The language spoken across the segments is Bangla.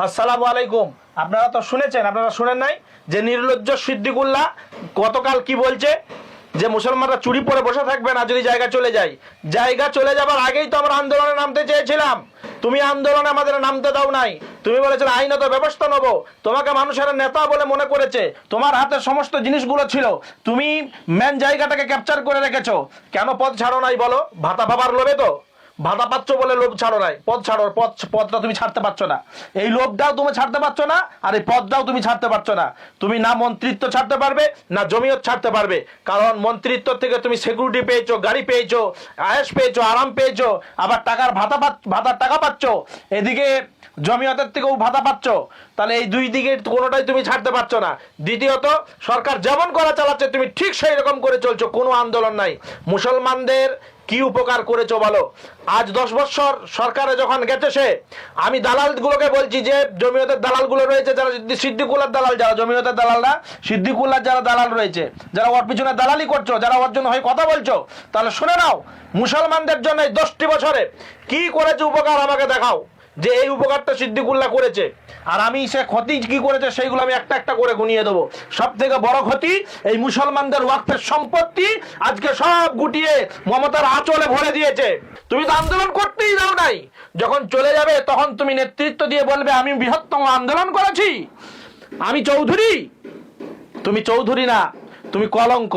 আসসালামু আলাইকুম। আপনারা তো শুনেছেন, আপনারা শুনেন নাই যে নির্লজ্জ সিদ্দিকুল্লাহ গতকাল কি বলছে, যে মুসলমানরা চুরি পরে বসে থাকবে না যদি জায়গা চলে যায়। জায়গা চলে যাবার আগেই তো আমরা আন্দোলনে নামতে চেয়েছিলাম, তুমি আন্দোলনে আমাদের নামতে দাও নাই। তুমি বলেছিলে আইনত ব্যবস্থা নেব, তোমাকে মানুষের নেতা বলে মনে করেছে, তোমার হাতে সমস্ত জিনিসগুলো ছিল, তুমি মেন জায়গাটাকে ক্যাপচার করে রেখেছো। কেন পদ ছাড়ো নাই বলো? ভাতা পাবার লোভে তো? ভাতা পাচ্ছ বলে লোভ ছাড়ো নাই, পদ ছাড়ো। পদটা তুমি ছাড়তে পারছো না, এই লোভটাও তুমি ছাড়তে পারছো না, আর এই পদটাও তুমি ছাড়তে পারছো না। তুমি না মন্ত্রিত্ব ছাড়তে পারবে, না জমিয়ত ছাড়তে পারবে। কারণ মন্ত্রিত্ব থেকে তুমি সিকিউরিটি পেয়েছো, গাড়ি পেয়েছো, আয়েশ পেয়েছো, আরাম পেয়েছো, আবার টাকার ভাতার টাকা পাচ্ছ, এদিকে জমিয়তের থেকেও ভাতা পাচ্ছ। তাহলে এই দুই দিকে কোনোটাই তুমি ছাড়তে পারছো না। দ্বিতীয়ত, সরকার যেমন করা চালাচ্ছে তুমি ঠিক সেই রকম করে চলছো, কোনো আন্দোলন নাই। মুসলমানদের কি উপকার করেছো বলো? আজ 10 বছর সরকারে যখন গেছে সে, আমি দালালগুলোকে বলছি যে জমিয়তের দালালগুলো রয়েছে, যারা সিদ্দিকুল্লাহর দালাল, যারা জমিয়তের দালাল না, সিদ্দিকুল্লাহর যারা দালাল রয়েছে, যারা ওর পিছনে দালালি করছো, যারা ওর জন্য হয়ে কথা বলছো, তাহলে শুনে নাও মুসলমানদের জন্য এই 10টি বছরে কি করেছে উপকার আমাকে দেখাও, যে এই উপকারটা সিদ্দিকুল্লাহ করেছে। আর আমি সে ক্ষতি কি করেছে সেইগুলো আমি একটা একটা করে গুনিয়ে দেবো। সব থেকে বড় ক্ষতি, এই মুসলমানদের ওয়াকফের সম্পত্তি আজকে সব গুটিয়ে মমতার আঁচলে ভরে দিয়েছে। তুমি তো আন্দোলন করতেই দাও নাই, যখন চলে যাবে তখন তুমি নেতৃত্ব দিয়ে বলবে আমি বৃহত্তম আন্দোলন করেছি, আমি চৌধুরী। তুমি চৌধুরী না, তুমি কলঙ্ক।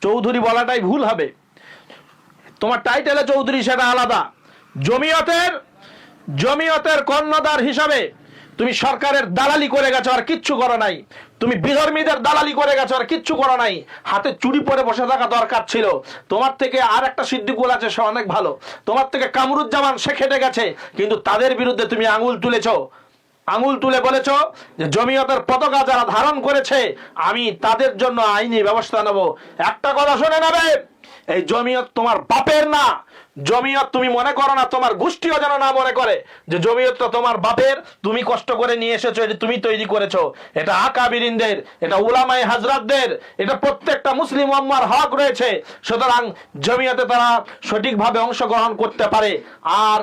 চৌধুরী বলাটাই ভুল হবে, তোমার টাইটেলে চৌধুরী সেটা আলাদা। জমিয়তের কর্ণধার হিসাবে তুমি সরকারের দালালি করে গেছো, আর কিচ্ছু করো নাই। তুমি বিধর্মীদের দালালি করে গেছো, আর কিচ্ছু করো নাই। হাতে চুরি পরে বসে থাকা দরকার ছিল। তোমার থেকে আর একটা সিদ্দিকুল আছে, সে অনেক ভালো। তোমার থেকে কামরুজ্জামান, সে খেটে গেছে, কিন্তু তাদের বিরুদ্ধে তুমি আঙুল তুলেছো, আঙুল তুলে বলেছ যে জমিয়তের পতাকা যারা ধারণ করেছে আমি তাদের জন্য আইনি ব্যবস্থা নেব। একটা কথা শুনে নেবে, এই জমিয়ত তোমার বাপের না। জমিয়ত তুমি মনে করো না, তোমার গোষ্ঠীও যেন না মনে করে যে জমিয়তটা তোমার বাপের, তুমি কষ্ট করে নিয়ে এসেছো, এটা তুমি তৈরি করেছো। এটা আকাবিরিনদের, এটা উলামায়ে হাজরাতদের, এটা প্রত্যেকটা মুসলিম উম্মার হক রয়েছে। সুতরাং জমিয়তে তারা সঠিকভাবে অংশগ্রহণ করতে পারে। আর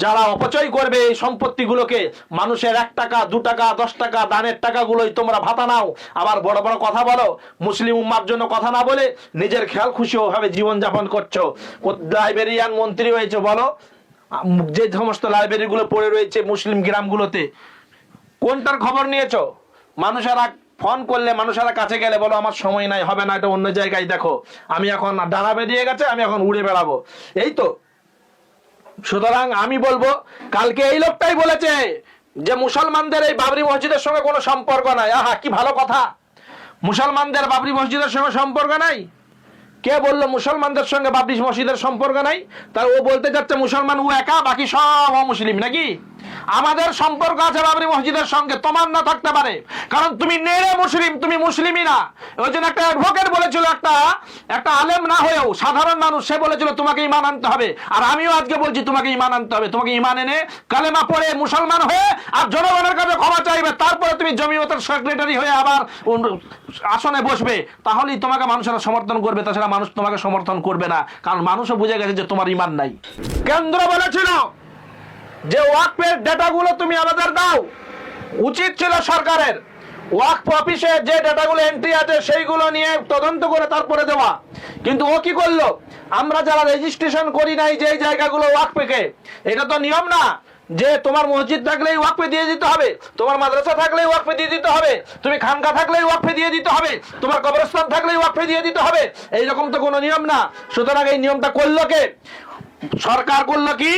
যারা অপচয় করবে এই সম্পত্তিগুলোকে, মানুষের 1 টাকা 2 টাকা 10 টাকা দানের টাকাগুলোই তোমরা ভাতা নাও, আবার বড় বড় কথা বলো, মুসলিম উম্মার জন্য কথা না বলে নিজের খেয়াল খুশি ভাবে জীবনযাপন করছো। লাইব্রেরিয়ান মন্ত্রী হয়েছে বলো, যে সমস্ত লাইব্রেরি গুলো পড়ে রয়েছে মুসলিম গ্রামগুলোতে, কোনটার খবর নিয়েছো? মানুষেরা ফোন করলে, মানুষেরা কাছে গেলে বলো আমার সময় নাই, হবে না, এটা অন্য জায়গায় দেখো, আমি এখন ডানা বেরিয়ে গেছে, আমি এখন উড়ে বেড়াবো, এই তো। সুতরাং আমি বলবো, কালকে এই লোকটাই বলেছে যে মুসলমানদের এই বাবরি মসজিদের সঙ্গে কোনো সম্পর্ক নাই। আহা, কি ভালো কথা! মুসলমানদের বাবরি মসজিদের সঙ্গে সম্পর্ক নাই? কে বললো মুসলমানদের সঙ্গে বাবরি মসজিদের সম্পর্ক নাই? তার ও বলতে যাচ্ছে মুসলমান ও একা, বাকি সব অমুসলিম নাকি? আমাদের সম্পর্ক আছে বাবরি মসজিদের সঙ্গে, তোমার না থাকতে পারে, কারণ তুমি নেড়ে মুসলিম, তুমি মুসলিমই না। ওই জন্য একটা অ্যাডভোকেট বলেছিল, একটা আলেম না হয়েও সাধারণ মানুষ, সে বলেছিল তোমাকে ঈমান আনতে হবে। আর আমিও আজকে বলছি তোমাকে ঈমান আনতে হবে। তোমাকে ঈমান এনে কালেমা পড়ে মুসলমান হয়ে আর জনগণের কাছে ক্ষমা চাইবে, তারপরে তুমি জমিয়তের সেক্রেটারি হয়ে আবার আসনে বসবে, তাহলেই তোমাকে মানুষেরা সমর্থন করবে, তাছাড়া মানুষ তোমাকে সমর্থন করবে না, কারণ মানুষও বুঝে গেছে যে তোমার ঈমান নাই। কেন্দ্র বলেছিল যে ওয়াকফের ডেটাগুলো তুমি আমাদের দাও, উচিত ছিল সরকারের ওয়াকফ অফিসে যে ডেটাগুলো এন্ট্রি আছে সেইগুলো নিয়ে তদন্ত করে তারপরে দেওয়া। কিন্তু ও কি করলো, আমরা যারা রেজিস্ট্রেশন করি নাই যে জায়গাগুলো ওয়াকফে, এটা তো নিয়ম না যে তোমার মসজিদ থাকলেই ওয়াকফে দিয়ে দিতে হবে, তোমার মাদ্রাসা থাকলেই ওয়াকফে দিয়ে দিতে হবে, তুমি খানকা থাকলেই ওয়াকফে দিয়ে দিতে হবে, তোমার কবরস্থান থাকলেই ওয়াকফে দিয়ে দিতে হবে, এইরকম তো কোনো নিয়ম না। সুতরাং এই নিয়মটা করলো কে? সরকার করলো কি,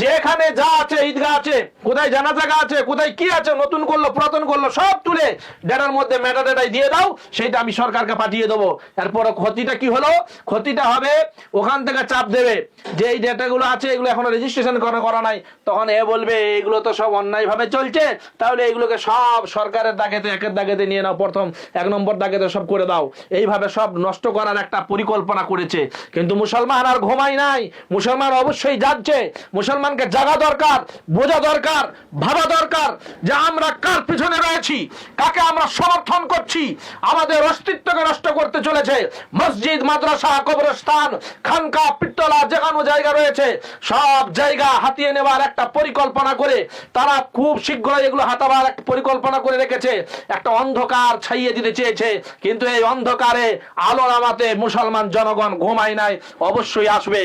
যেখানে যা আছে, ঈদগাহ আছে, কোথায় জানাজা আছে, কোথায় কি আছে, নতুন করলো পুরাতন করলো, সব তুলে ডেটার মধ্যে মেটাডেটায় দিয়ে দাও, সেইটা আমি সরকারকে পাঠিয়ে দেবো। এরপরে ক্ষতিটা কি হলো? ক্ষতিটা হবে ওখান থেকে চাপ দেবে যে এই ডেটাগুলো আছে এগুলো এখনো রেজিস্ট্রেশন করা নাই, তখন এ বলবে এগুলো তো সব অন্যায় ভাবে চলছে, তাহলে এগুলোকে সব সরকারের দাগেতে, একের দাগেতে নিয়ে নাও, প্রথম 1 নম্বর দাগেতে সব করে দাও। এইভাবে সব নষ্ট করার একটা পরিকল্পনা করেছে। কিন্তু মুসলমান আর ঘুমাই নাই, মুসলমান অবশ্যই যাচ্ছে। মুসলমান মুসলমানকে জাগা দরকার, বোঝা দরকার, ভাবা দরকার যে আমরা কার পিছনে রয়েছি, কাকে আমরা সমর্থন করছি। আমাদের অস্তিত্বকে নষ্ট করতে চলেছে মসজিদ, মাদ্রাসা, কবরস্থান, খানকা, পিত্তলা, যেখানে জায়গা রয়েছে সব জায়গা হাতিয়ে নেওয়ার একটা পরিকল্পনা করে তারা খুব শীঘ্রই এগুলো হাতাবার একটা পরিকল্পনা করে রেখেছে। একটা অন্ধকার ছাইয়ে দিতে চেয়েছে, কিন্তু এই অন্ধকারে আলো নামাতে মুসলমান জনগণ ঘুমায় নাই, অবশ্যই আসবে।